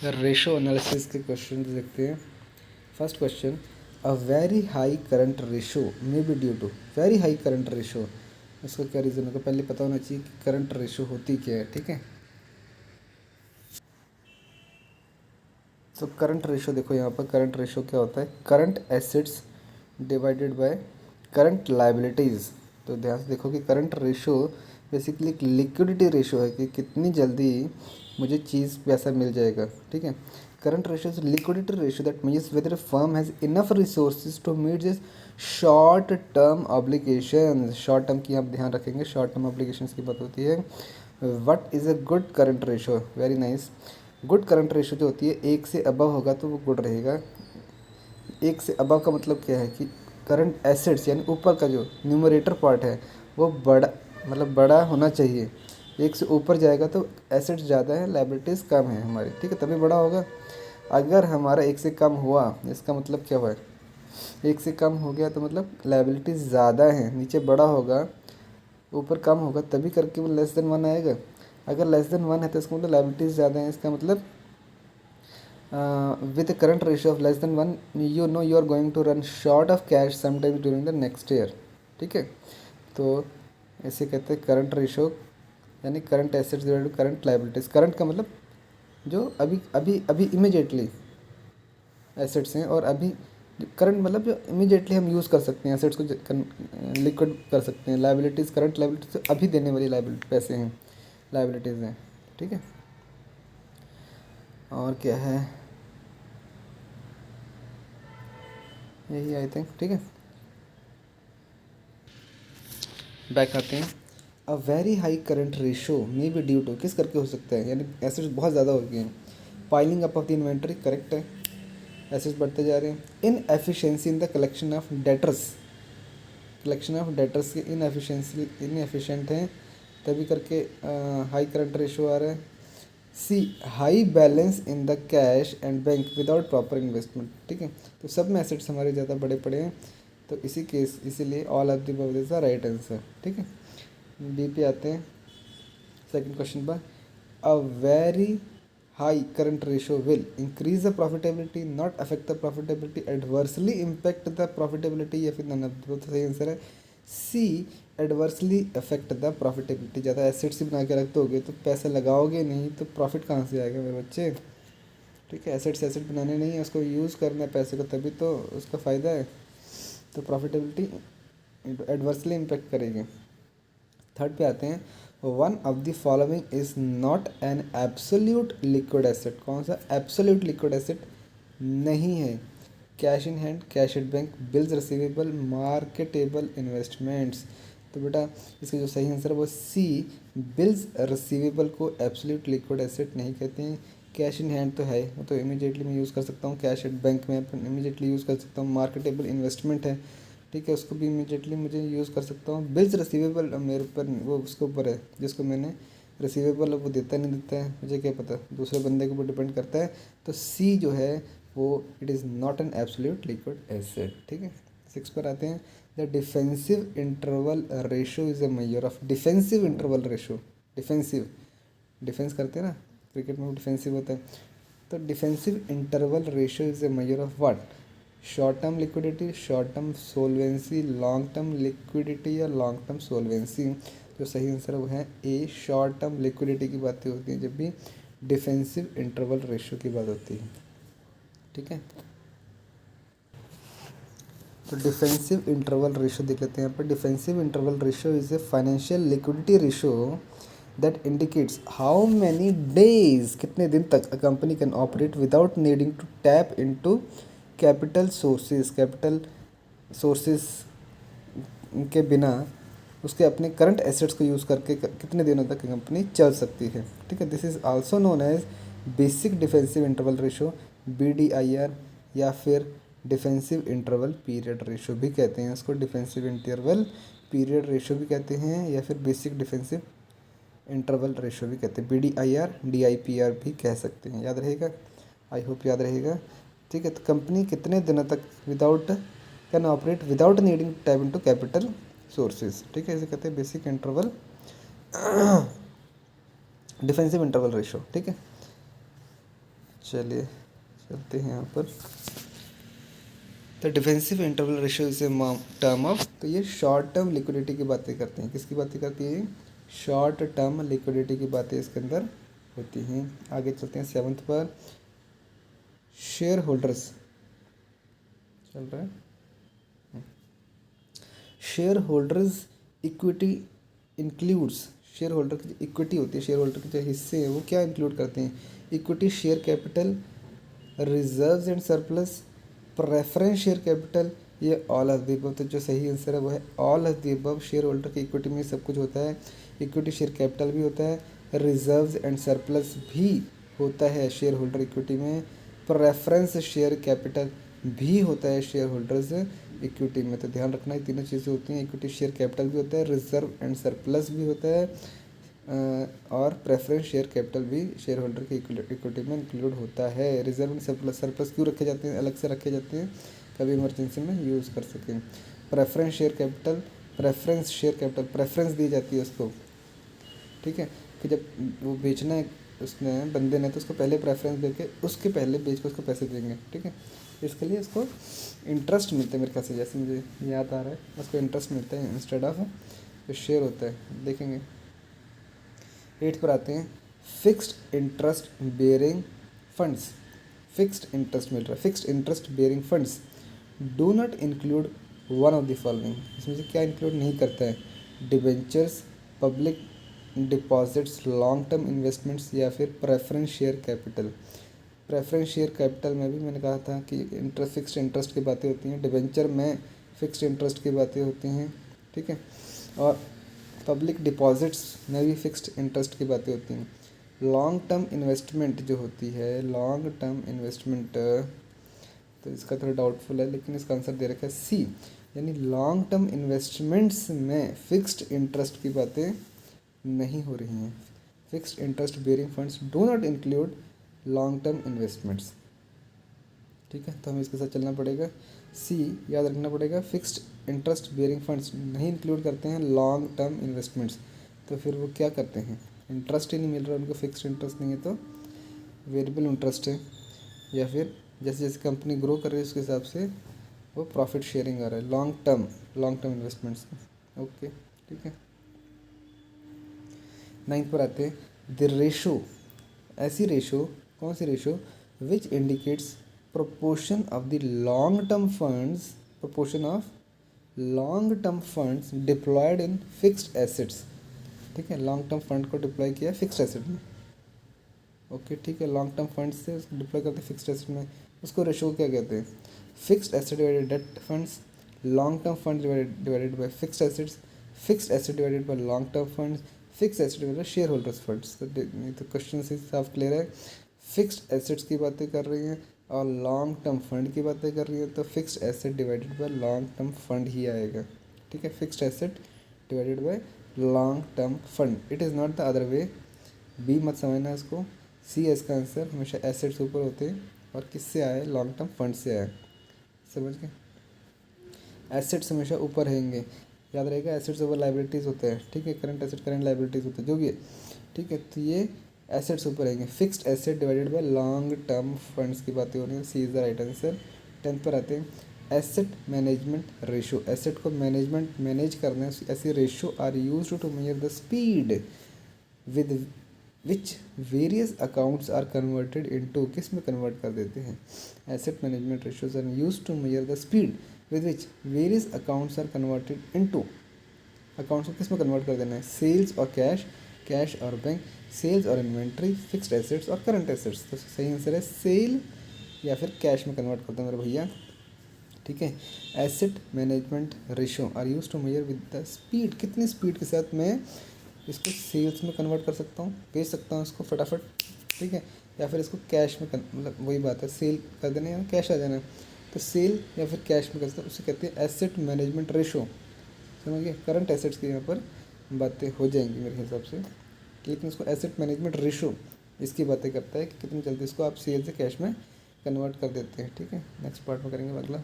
Ratio analysis के question देखते हैं। First question, a very high current ratio may be due to. Very high current ratio, इसका क्या reason होगा? पहले पता होना चाहिए कि करंट रेशो होती क्या है। ठीक है, तो करंट रेशो देखो, यहाँ पर करंट रेशो क्या होता है? Current assets divided by current liabilities. तो ध्यान से देखो कि करंट रेशो बेसिकली एक लिक्विडिटी रेशो है कि कितनी जल्दी मुझे चीज़ पैसा मिल जाएगा। ठीक है, current ratio is liquidity ratio that means whether firm has enough resources to meet this short term obligation. Short term की आप ध्यान रखेंगे, शॉर्ट टर्म ऑब्लिगेशन की बात होती है। What is a good current ratio? Very nice. Good current ratio जो होती है, एक से अबव होगा तो वो गुड रहेगा। एक से अबव का मतलब क्या है कि करंट एसेट्स यानी ऊपर का जो न्यूमरेटर पार्ट है वो बड़ा, मतलब बड़ा होना चाहिए। एक से ऊपर जाएगा तो एसेट्स ज़्यादा है, लाइबिलिटीज़ कम है हमारी। ठीक है, तभी बड़ा होगा। अगर हमारा एक से कम हुआ, इसका मतलब क्या हुआ? एक से कम हो गया तो मतलब लाइबिलिटीज़ ज़्यादा है, नीचे बड़ा होगा, ऊपर कम होगा, तभी करके वो लेस देन वन आएगा। अगर लेस देन वन है तो इसका मतलब लाइबिलिटीज़ ज़्यादा है, इसका मतलब with a current ratio of less than 1 you know you are going to run short of cash sometimes during the next year। ठीक है, तो इसे कहते हैं करंट रेशो, यानी current assets divided current liabilities. Current का मतलब जो अभी अभी अभी इमीडिएटली एसेट्स हैं, और अभी करंट मतलब जो इमीडिएटली हम यूज़ कर सकते हैं, एसेट्स को लिक्विड कर सकते हैं। लाइबिलिटीज़, करंट लाइबिलिटीज़ तो अभी देने वाली लाइबिलिटी पैसे हैं, लाइबिलिटीज़ हैं। ठीक है, और क्या है, यही आई थिंक। ठीक है, बैक आते हैं। A very high current ratio may be due to, किस करके हो सकता है? यानी एसेट्स बहुत ज़्यादा हो गए हैं। Piling up of the inventory, correct है, एसेट्स बढ़ते जा रहे हैं। Inefficiency in the collection of debtors, collection of debtors की इनएफिशिएंट हैं, तभी करके हाई करंट रेशो आ रहा है। C high balance in the cash and bank without proper investment. ठीक है, तो सब में एसेट्स हमारे ज़्यादा बड़े पड़े हैं, तो इसी केस इसीलिए all of the above is the right answer. ठीक है, बी पे आते हैं। सेकंड क्वेश्चन पर, अ very high current ratio will increase the profitability not affect the profitability adversely impact the profitability, या फिर नन ऑफ द, तो सही आंसर है सी, एडवर्सली अफेक्ट द प्रॉफिटेबिलिटी। ज़्यादा एसेट्स ही बना के रख दोगे तो पैसे लगाओगे नहीं तो प्रॉफिट कहाँ से आएगा मेरे बच्चे? ठीक है, एसेट्स एसेट बनाने नहीं है, उसको यूज़ करना है पैसे को, तभी तो उसका फ़ायदा है। तो प्रॉफिटेबिलिटी एडवर्सली इम्पैक्ट करेगी। थर्ड पे आते हैं, one of the following is not an absolute liquid asset. कौन सा एब्सोल्यूट लिक्विड एसेट नहीं है? Cash in hand, cash at bank, bills receivable, marketable investments. तो बेटा इसका जो सही आंसर है वो सी, बिल्स रिसीवेबल को एब्सोल्यूट लिक्विड एसेट नहीं कहते हैं। कैश इन हैंड तो है, वो तो इमीडिएटली मैं यूज़ कर सकता हूँ, कैश एट बैंक में इमीडिएटली यूज़ कर सकता हूँ। मार्केटेबल इन्वेस्टमेंट है, ठीक है, उसको भी इमीडिएटली मुझे यूज़ कर सकता हूँ। बिल्स रिसीवेबल मेरे ऊपर, वो उसके ऊपर है जिसको मैंने रिसीवेबल, वो देता नहीं देता है मुझे क्या पता, दूसरे बंदे के ऊपर डिपेंड करता है। तो सी जो है वो it is not an absolute liquid asset. ठीक है, सिक्स पर आते हैं। The defensive interval ratio is a measure of, defensive interval ratio, defensive, defence करते हैं ना, क्रिकेट में डिफेंसिव होता है, तो defensive interval ratio is a measure of what? Short term liquidity, short term solvency, long term liquidity या long term solvency. जो सही आंसर है वो है ए, शॉर्ट टर्म लिक्विडिटी की बातें होती हैं जब भी डिफेंसिव इंटरवल रेशो की बात होती है। ठीक है, तो डिफेंसिव इंटरवल रेशो देख लेते हैं यहाँ पर। Defensive interval ratio is a financial liquidity ratio that indicates how many days, कितने दिन तक a company can operate without needing to tap into capital sources, capital sources के बिना उसके अपने करंट एसेट्स को यूज़ करके कितने दिनों तक कंपनी चल सकती है। ठीक है, this is also known as basic defensive interval ratio, BDIR, या फिर डिफेंसिव इंटरवल पीरियड रेशो भी कहते हैं इसको। डिफेंसिव इंटरवल पीरियड रेशो भी कहते हैं, या फिर बेसिक डिफेंसिव इंटरवल रेशो भी कहते हैं। BDIR, DIPR भी कह सकते हैं। याद रहेगा, आई होप याद रहेगा। ठीक है, तो कंपनी कितने दिनों तक without can operate without needing tap into capital sources. ठीक है, इसे कहते हैं basic interval defensive interval ratio. ठीक है, चलिए चलते हैं यहाँ पर। The defensive interval ratio is a term of, तो ये शॉर्ट टर्म लिक्विडिटी की बातें करते हैं। किसकी बातें करती है? शॉर्ट टर्म लिक्विडिटी की बातें इसके अंदर होती हैं। आगे चलते हैं 7th पर। शेयर होल्डर्स चल रहा है। Share holders equity includes, share holder की जो इक्विटी होती है, शेयर होल्डर के जो हिस्से हैं वो क्या इंक्लूड करते हैं? Equity share capital, reserves and surplus, preference share capital, ये ऑल ऑफ द अबव। तो जो सही आंसर है वो है all of the above. Share holder की इक्विटी में सब कुछ होता है। इक्विटी शेयर कैपिटल भी होता है, रिजर्व्स एंड सरप्लस भी होता है शेयर होल्डर इक्विटी में, प्रेफरेंस शेयर कैपिटल भी होता है शेयर होल्डर्स इक्विटी में। तो ध्यान रखना, ये तीनों चीज़ें होती हैं। इक्विटी शेयर कैपिटल भी होता है, रिजर्व एंड सरप्लस भी होता है, और प्रेफरेंस शेयर कैपिटल भी शेयर होल्डर की इक्विटी में इंक्लूड होता है। रिजर्व एंड सरप्लस, सरप्लस क्यों रखे जाते हैं? अलग से रखे जाते हैं, कभी इमरजेंसी में यूज़ कर सकें। प्रेफरेंस शेयर कैपिटल, प्रेफरेंस दी जाती है उसको, ठीक है। कि जब वो बेचना है उसने बंदे ने, तो उसको पहले प्रेफरेंस दे के उसके पहले बेच के उसको पैसे देंगे, ठीक है। इसके लिए इसको इंटरेस्ट मिलता है मेरे ख्याल से, जैसे मुझे याद आ रहा है, उसको इंटरेस्ट मिलता है इंस्टेड ऑफ जो शेयर होता है। देखेंगे 8 पर आते हैं। Fixed interest bearing funds, fixed interest मिल रहा है, fixed interest bearing funds do not include one of the following, इसमें से क्या इंक्लूड नहीं करता है? Debentures, public deposits, long term investments, या फिर preference share capital. Preference share capital में भी मैंने कहा था कि इंटरेस्ट, फिक्स्ड इंटरेस्ट की बातें होती हैं। डिबेंचर में फिक्स्ड इंटरेस्ट की बातें होती हैं, ठीक है। और पब्लिक डिपॉजिट्स में भी फिक्स्ड इंटरेस्ट की बातें होती हैं। लॉन्ग टर्म इन्वेस्टमेंट जो होती है, लॉन्ग टर्म इन्वेस्टमेंट, तो इसका थोड़ा डाउटफुल है, लेकिन इसका आंसर दे रखा है सी, यानी लॉन्ग टर्म इन्वेस्टमेंट्स में फिक्स्ड इंटरेस्ट की बातें नहीं हो रही हैं। Fixed interest bearing funds do not include long term investments, ठीक है। तो हमें इसके साथ चलना पड़ेगा, सी याद रखना पड़ेगा। फिक्स्ड इंटरेस्ट बेयरिंग फंड्स नहीं इंक्लूड करते हैं लॉन्ग टर्म इन्वेस्टमेंट्स, तो फिर वो क्या करते हैं? इंटरेस्ट ही नहीं मिल रहा उनको, फिक्स्ड इंटरेस्ट नहीं है तो वेरिएबल इंटरेस्ट है, या फिर जैसे जैसे कंपनी ग्रो कर रही है उसके हिसाब से वो प्रॉफिट शेयरिंग आ रहा है। लॉन्ग टर्म इन्वेस्टमेंट्स, ओके, ठीक है। 9 पर आते हैं। द रेशो, ऐसी रेशो, कौन सी ratio? Which indicates proportion of the long term funds, proportion of long term funds deployed in fixed assets, ठीक है। लॉन्ग टर्म फंड को डिप्लॉय किया फिक्स्ड एसेट में, ओके, ठीक है। लॉन्ग टर्म फंड से डिप्लॉय करते हैं फिक्स्ड एसेट में, उसको रेशो क्या कहते हैं? Fixed asset divided date funds, long term fund divided by fixed assets, fixed asset divided by long term funds, fixed asset divided bye share holders funds. तो question से साफ क्लियर है, fixed assets की बातें कर रही हैं और लॉन्ग टर्म फंड की बातें कर रही है, तो fixed asset divided by long term fund ही आएगा, ठीक है। Fixed asset divided by long term fund, it is not the other way. B मत समझना इसको, सी है इसका आंसर। हमेशा एसेट्स ऊपर होते हैं और किससे आए? लॉन्ग टर्म फंड से आए, समझ गए। एसेट्स हमेशा ऊपर रहेंगे, याद रहेगा। एसेट्स ओवर लाइबिलिटीज़ होते हैं, ठीक है। करंट एसेट करंट लाइबिलिटीज़ होते हैं, जो भी है, ठीक है। तो ये एसेट्स ऊपर रहेंगे। Fixed asset divided by long term funds की बातें हो रही हैं, C is the right answer. 10th पर आते हैं। एसेट मैनेजमेंट रेशो, एसेट को मैनेज करना है, ऐसी ratio are used to measure the speed with which various accounts are converted into, किस में कन्वर्ट कर देते हैं? Asset management ratios are used to measure the speed with which various accounts are converted into, accounts को किस में convert कर देना है? सेल्स और कैश, कैश और बैंक, सेल्स और इन्वेंट्री, फिक्स्ड एसेट्स और करंट एसेट्स। तो सही आंसर है सेल या फिर कैश में कन्वर्ट करता हूँ मेरे भैया, ठीक है। Asset management ratio are use to measure with the speed, कितनी स्पीड के साथ मैं इसको सेल्स में कन्वर्ट कर सकता हूँ, बेच सकता हूँ इसको फटाफट, ठीक है। या फिर इसको कैश में मतलब वही बात है, सेल कर देना या कैश आ जाना, तो सेल या फिर कैश में कर सकते हैं, उसे कहते हैं एसेट मैनेजमेंट रेशो, समझिए। करंट एसेट्स की यहाँ पर बातें हो जाएंगी मेरे हिसाब से, लेकिन उसको एसेट मैनेजमेंट रेशो इसकी बातें करता है कि कितनी जल्दी इसको आप सेल से कैश में कन्वर्ट कर देते हैं, ठीक है। नेक्स्ट पार्ट में करेंगे अगला।